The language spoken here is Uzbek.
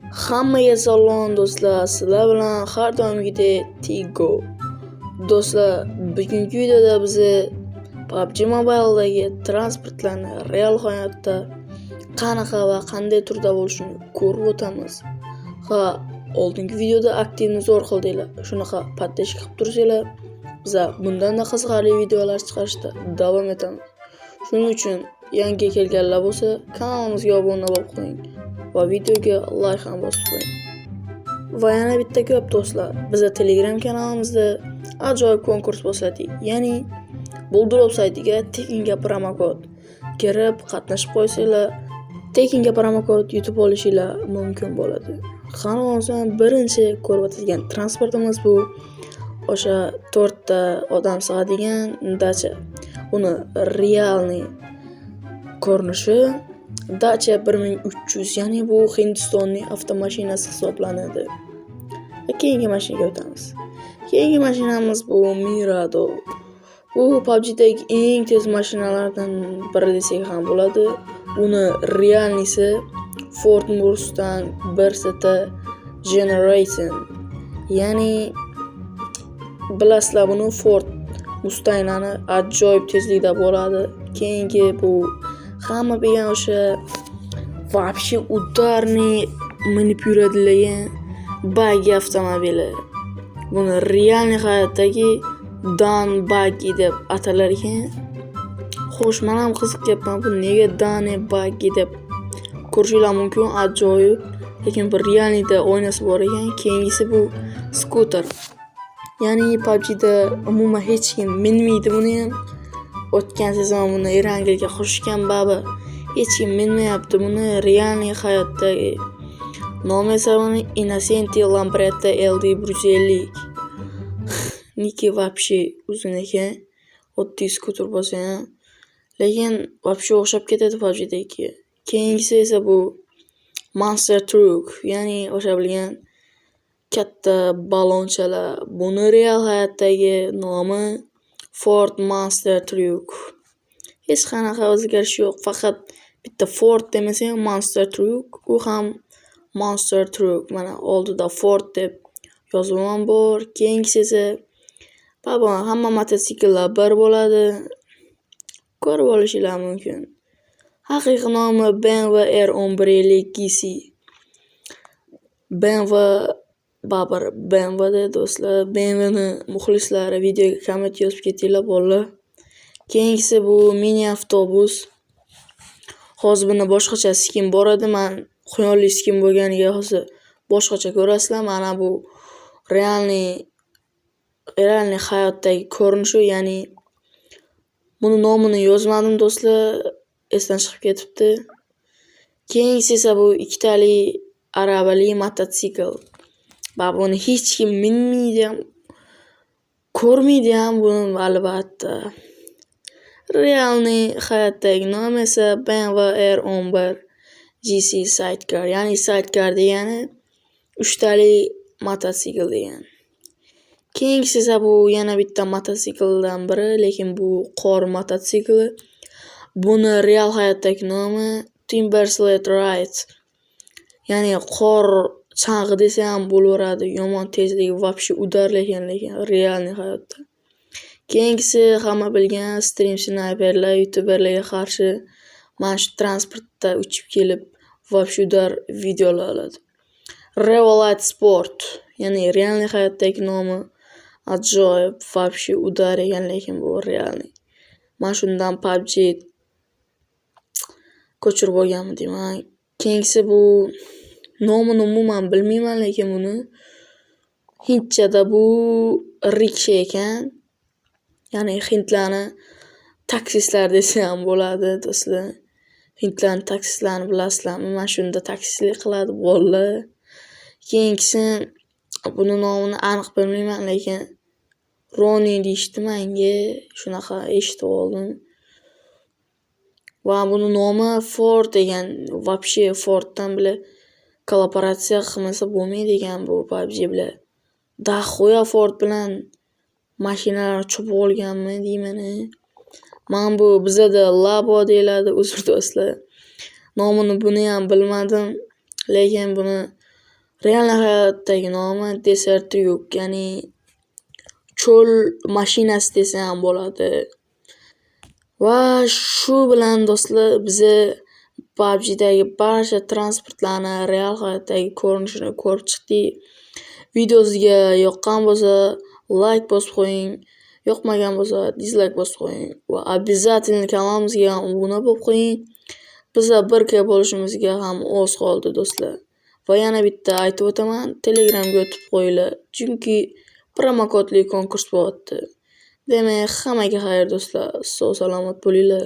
Hammaga salom do'stlar, sizlar bilan har doimgidek Tigo. Do'stlar, bugungi videoda biz PUBG Mobile'dagi transportlarni real hayotda qanaqa va qanday turda bo'lishini ko'rib o'tamiz. Ha, oldingi videoda aktivni zo'r qildinglar. Shunaqa podpishka qilib tursanglar, biz bundan-da qiziqarli videolar chiqarishda davom etamiz. Shuning uchun yangi kelganlar bo'lsa, kanalimizga obuna bo'lib qo'ying va videoga like ham bosib qo'ying. Va yana bitta gap do'stlar, bizning Telegram kanalimizda ajoyib konkurs boshladik. Ya'ni Buldrop saytiga tekinga promokod kirib qatnashib qo'ysanglar, tekinga promokod yutib olishinglar mumkin bo'ladi. Kanalimizdagi birinchi ko'rib o'tadigan transportimiz bu o'sha 4 ta odam sig'adigan Dacia. Uni realniy ko'rinishi Dacia 1300, ya'ni bu Hindistonning avtomashinasi hisoblanadi. Keyingi mashinaga o'tamiz. Keyingi mashinamiz bu Mirado. Bu PUBG'dagi eng tez mashinalardan biri desak ham bo'ladi. Uni realnisi Ford Mustang 1 Generation. Ya'ni bilasizlar, buni Ford Mustang'larni ajoyib tezlikda bo'ladi. Keyingi bu hamma bilgan o'sha вообще udarni minib yuradigan buggy avtomobili. Buni realniy hayotdagi Dan buggy deb atalar ekan. Xo'sh, men ham qiziqyapman, bu nega Dan buggy deb ko'rishinglar mumkin, ajoyib. Lekin bir realniyda oynasi bor ekan. Keyingisi bu skuter. Ya'ni PUBG'da umuman hech kim minmaydi buni ham. O'tgan sezon buni Erangelga qo'shgan babi hech kim minmayapti buni realniy hayotdagi. Nomi esa buni Innocenti Lambretta LD 150. Niki вообще uzun ekan. Oddiy skuter bo'lsa ham, lekin вообще o'xshab ketadi PUBG'dagi. Keyingisi esa bu Monster Truck, ya'ni o'sha bilgan katta balonchalar. Buni real hayotdagi nomi Ford Monster Truck. Hech qanaqa o'zgarish yo'q, faqat bitta Ford demasa ham Monster Truck, u ham Monster Truck. Mana oldida Ford deb yozuv ham bor. Keyingisi esa hamma mototsikllar bir bo'ladi. Ko'rib olishinglar mumkin. Haqiqiy nomi BMW R1150 GC. BMW da do'stlar, BMWni muxlislari videoga komment yozib ketinglar bolalar. Keyingisi bu mini avtobus. Hozir buni boshqacha skin bor edi, men xiyonli skin bo'lganiga hozir boshqacha ko'rasizlar. Mana bu realniy hayotdagi ko'rinishi, ya'ni buni nomini yozmadim do'stlar, esdan chiqib ketibdi. Keyingisi esa bu ikkitali arabali mototsikl. Buni hech kim minmaydi ham, ko'rmaydi ham buni albatta. Realniy hayotdagi nomi esa BMW R11 GC Sidecar, ya'ni sidecar degani 3 tali mototsikl degani. Keyingisi esa bu yana bitta mototsikldan biri, lekin bu qor mototsikli. Buni real hayotdagi nomi Timber Sled Ride. Ya'ni qor chang'i desa ham bo'laveradi. Yomon tezligi вообще udar lekin realniy hayotda. Keyingisi hamma bilgan Stream Sniperlar, YouTuberlarga qarshi mana shu transportda uchib kelib вообще udar videolar oladi. Revolite Sport, ya'ni realniy hayotdagi nomi ajoyib вообще udar ekan, lekin bu realniy. Men shundan PUBG ko'chirib olganman deyman. Keyingisi bu nomini umuman bilmayman, lekin buni hindchada bu riksha ekan. Ya'ni hindlarni taksistlar desa ham bo'ladi do'stlar. Hindlarning taksislarini bilasizlarmi? Mana shunda taksistlik qiladi bolalar. Keyingisi buni nomini aniq bilmayman, lekin Roni deyishdi menga, shunaqa eshitib oldim. Va buni nomi Ford degan, вообще Forddan bilan kollaboratsiya qilmasa bo'lmaydi ekan bu PUBG bilan. Dahoya Ford bilan mashinalar chopib olganmi deyman. Men bu bizada Labo deyiladi, uzr do'stlar. Nomini buni ham bilmadim, lekin buni Real hayotdagi nomi Desert Truck, ya'ni cho'l mashinasi desa ham bo'ladi. Va shu bilan do'stlar biza PUBG'dagi barcha transportlarni real hayotdagi ko'rinishini ko'rib chiqdik. Video sizga yoqqan bo'lsa like bosib qo'ying, yoqmagan bo'lsa dislike bosib qo'ying va обязательно kanalimizga ham obuna bo'lib qo'ying. Bizlar birga bo'lishimizga ham oz qoldi do'stlar. Va yana bitta aytib o'taman, Telegramga o'tib qo'yinglar, chunki promokodli konkurs bo'lyapti. Demak, hammaga xayr do'stlar. Sog' salomat bo'linglar.